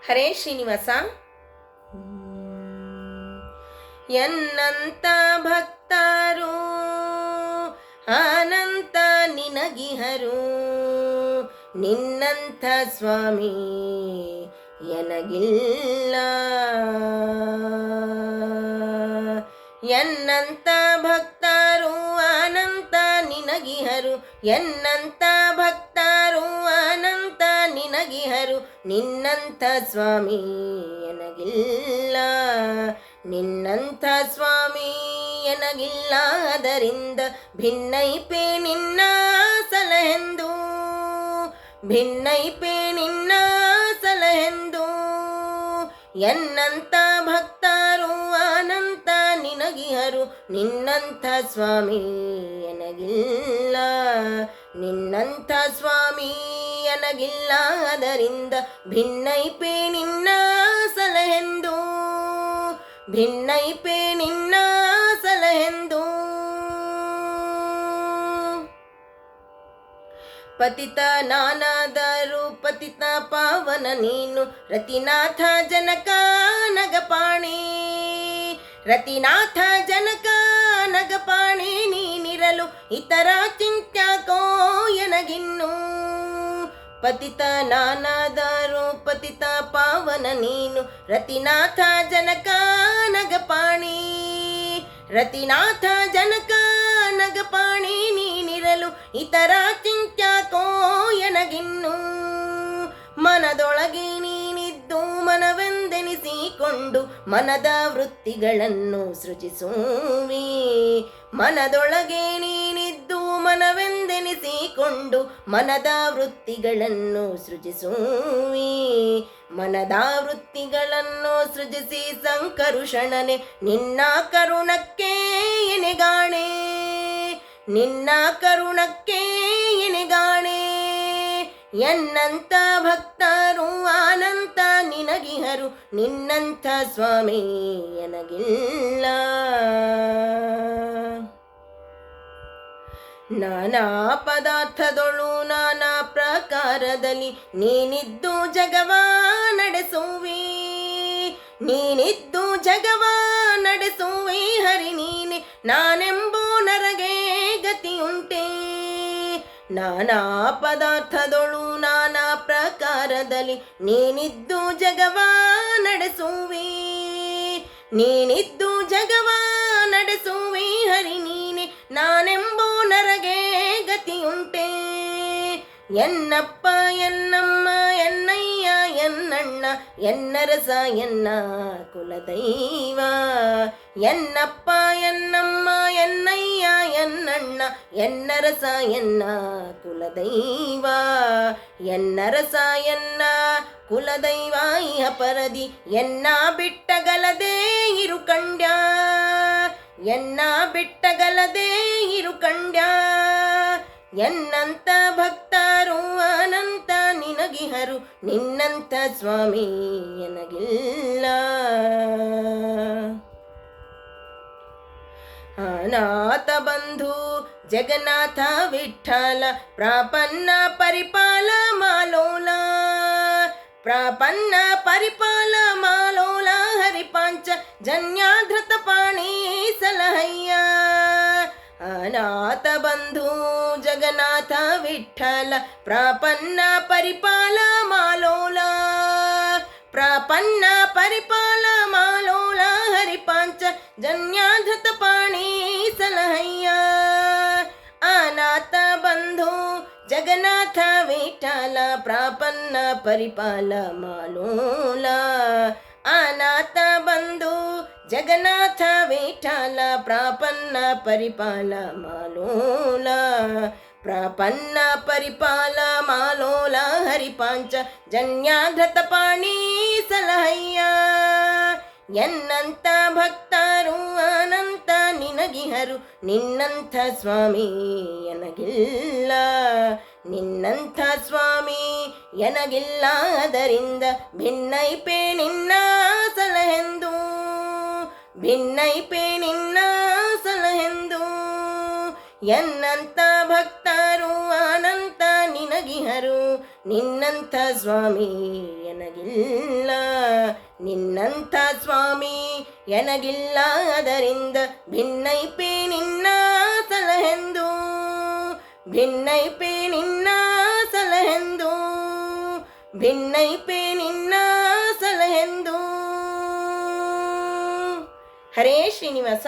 ಹರೇ ಶ್ರೀನಿವಾಸ. ಎನ್ನಂತ ಭಕ್ತರು ಅನಂತ ನಿನಗಿಹರು, ನಿನ್ನಂಥ ಸ್ವಾಮಿ ಎನಗಿಲ್ಲ. ಎನ್ನಂತ ಭಕ್ತರು ಅನಂತ ನಿನಗಿಹರು, ಎನ್ನಂತ ಭಕ್ತರು ಅನಂತ ನಿನಗಿಹರು, ನಿನ್ನಂಥ ಸ್ವಾಮಿ ಎನಗಿಲ್ಲ. ನಿನ್ನಂಥ ಸ್ವಾಮಿ ಎನಗಿಲ್ಲ, ಅದರಿಂದ ಭಿನ್ನೈಪೆ ನಿನ್ನ ಸಲಹೆಂದು, ಭಿನ್ನೈಪೆ ನಿನ್ನ ಸಲಹೆಂದು. ಎನ್ನಂತ ಭಕ್ತರು ಅನಂತ ನಿನಗಿಹರು, ನಿನ್ನಂಥ ಸ್ವಾಮಿ ಎನಗಿಲ್ಲ. ನಿನ್ನಂಥ ಸ್ವಾಮಿ ಎನಗಿಲ್ಲ, ಅದರಿಂದ ಭಿನ್ನೈಪೆ ನಿನ್ನ ಸಲಹೆಂದು, ಭಿನ್ನೈಪೆ ನಿನ್ನ ಸಲಹೆಂದು. ಪತಿತ ನಾನಾದರೂ ಪತಿತ ಪಾವನ ನೀನು, ರತಿನಾಥ ಜನಕ ನಗಪಾಣಿ, ರತಿನಾಥ ಜನಕ ನಗಪಾಣಿ ನೀನಿರಲು ಇತರ ಚಿಂತ್ಯಾಕೋ ಎನಗಿನ್ನು. ಪತಿತ ನಾನಾದರೂ ಪತಿತ ಪಾವನ ನೀನು, ರತಿನಾಥ ಜನಕ ನಗಪಾಣಿ, ರತಿನಾಥ ಜನಕ ನಗಪಾಣಿ ನೀನಿರಲು ಇತರ ಚಿಂತ್ಯಾಕೋ ಎನಗಿನ್ನು. ಮನದೊಳಗೆ ನೀನಿದ್ದು ಮನವೆಂದೆನಿಸಿಕೊಂಡು ಮನದ ವೃತ್ತಿಗಳನ್ನು ಸೃಜಿಸುವಿ, ಮನದೊಳಗೆ ನೀನಿದ್ದು ಮನವೆಂದೆನಿಸಿಕೊಂಡು ಮನದ ವೃತ್ತಿಗಳನ್ನು ಸೃಜಿಸುವಿ. ಮನದ ವೃತ್ತಿಗಳನ್ನು ಸೃಜಿಸಿ ಸಂಕರುಷಣನೆ ನಿನ್ನ ಕರುಣಕ್ಕೆ ಎನೆಗಾಣೆ, ನಿನ್ನ ಕರುಣಕ್ಕೆ ಎನೆಗಾಣೆ. ಎನ್ನಂತ ಭಕ್ತರು ಅನಂತ ನಿನಗಿಹರು, ನಿನ್ನಂಥ ಸ್ವಾಮಿ ಎನಗಿಲ್ಲ. ನಾನಾ ಪದಾರ್ಥದೊಳು ನಾನಾ ಪ್ರಕಾರದಲ್ಲಿ ನೀನಿದ್ದು ಜಗವ ನಡೆಸುವಿ, ನೀನಿದ್ದು ಜಗವ ನಡೆಸುವಿ ಹರಿ ನೀನೆ, ನಾನೆಂಬೋ ನರಗೆ ಗತಿಯುಂಟೆ. ನಾನಾ ಪದಾರ್ಥದೊಳು ನಾನಾ ಪ್ರಕಾರದಲ್ಲಿ ನೀನಿದ್ದು ಜಗವ ನಡೆಸುವಿ, ನೀನಿದ್ದು ಜಗವ ನಡೆಸುವಿ ಹರಿ ನೀನೆ, ನಾನೆಂಬೋ ನರಗೆ ಗತಿಯುಂಟೆ. ಎನ್ನಪ್ಪ ಎನ್ನಮ್ಮ ಎನ್ನಯ್ಯ ಎನ್ನಣ್ಣ ಎನ್ನರಸ ಎನ್ನ ಕುಲದೈವ. ಎನ್ನಪ್ಪ ಎನ್ನಮ್ಮ ಎನ್ನಯ್ಯ ಎನ್ನಣ್ಣ ಎನ್ನರಸ ಎನ್ನ ಕುಲದೈವ. ಎನ್ನರಸ ಎನ್ನ ಕುಲದೈವ ಇಹ ಪರದಿ ಎನ್ನ ಬಿಟ್ಟಗಲದೆ ಇರು ಕಂಡ್ಯ, ಎನ್ನ ಬಿಟ್ಟಗಲದೆ ಇರು ಕಂಡ್ಯ. ಎನ್ನಂತ ಭಕ್ತರು ಅನಂತ ನಿನಗಿಹರು, ನಿನ್ನಂಥ ಸ್ವಾಮಿ ಎನಗಿಲ್ಲ. ಅನಾಥ ಬಂಧು ಜಗನ್ನಾಥ ವಿಠಲ ಪ್ರಾಪನ್ನ ಪರಿಪಾಲ ಮಾಲೋಲ, ಪ್ರಾಪನ್ನ ಪರಿಪಾಲ ಮಾಲೋಲ ಹರಿಪಾಂಚ ಜನ್ಯಾಧೃತ ಪಾಣಿ ಸಲಹಯ್ಯ. ಅನಾಥ ಬಂಧು ಜಗನ್ನಾಥ ವಿಠಲ ಪ್ರಾಪನ್ನ ಪರಿಪಾಲ ಮಾಲೋಲ, ಪ್ರಾಪನ್ನ ಪರಿಪಾಲ ಮಾಲೋಲ ಹರಿಪಾಂಚ ಜನ್ಯಾಧೃತ ಪಾಣಿ ಸಲಹಯ್ಯ. ಅನಾಥ ಬಂಧು ಜಗನ್ನಾಥ ವಿಠಲ ಪ್ರಾಪನ್ನ ಪರಿಪಾಲ ಮಾಲೋಲ. ಅನಾಥ ಬಂಧು ಜಗನ್ನಾಥ ವಿಠಲ ಪ್ರಾಪನ್ನ ಪರಿಪಾಲ ಮಾಲೋಲ, ಪ್ರಾಪನ್ನ ಪರಿಪಾಲ ಮಾಲೋಲ ಹರಿಪಾಂಚ ಜನ್ಯಾಧೃತ ಪಾಣಿ ಸಲಹಯ್ಯ. ಎನ್ನಂತ ಭಕ್ತರು ಅನಂತ ನಿನಗಿಹರು, ನಿನ್ನಂಥ ಸ್ವಾಮಿ ಎನಗಿಲ್ಲ. ನಿನ್ನಂಥ ಸ್ವಾಮಿ ಎನಗಿಲ್ಲ, ಅದರಿಂದ ಭಿನ್ನೈಪೆ ನಿನ್ನ ಸಲಹೆಂದು, ಭಿನ್ನೈಪೆ ನಿನ್ನ ಸಲಹೆಂದು. ಎನ್ನಂತ ಭಕ್ತರು ಅನಂತ ನಿನಗಿಹರು, ನಿನ್ನಂಥ ಸ್ವಾಮಿ ಎನಗಿಲ್ಲ, ನಿನ್ನಂಥ ಸ್ವಾಮಿ ಎನಗಿಲ್ಲ. ಅದರಿಂದ ಭಿನ್ನೈಪೆ ನಿನ್ನ ಸಲಹೆಂದು, ಭಿನ್ನೈಪೆ ನಿನ್ನ ಸಲಹೆಂದು, ಭಿನ್ನೈಪೆ ನಿನ್ನ ಸಲಹೆಂದು. ಹರೇ ಶ್ರೀನಿವಾಸ.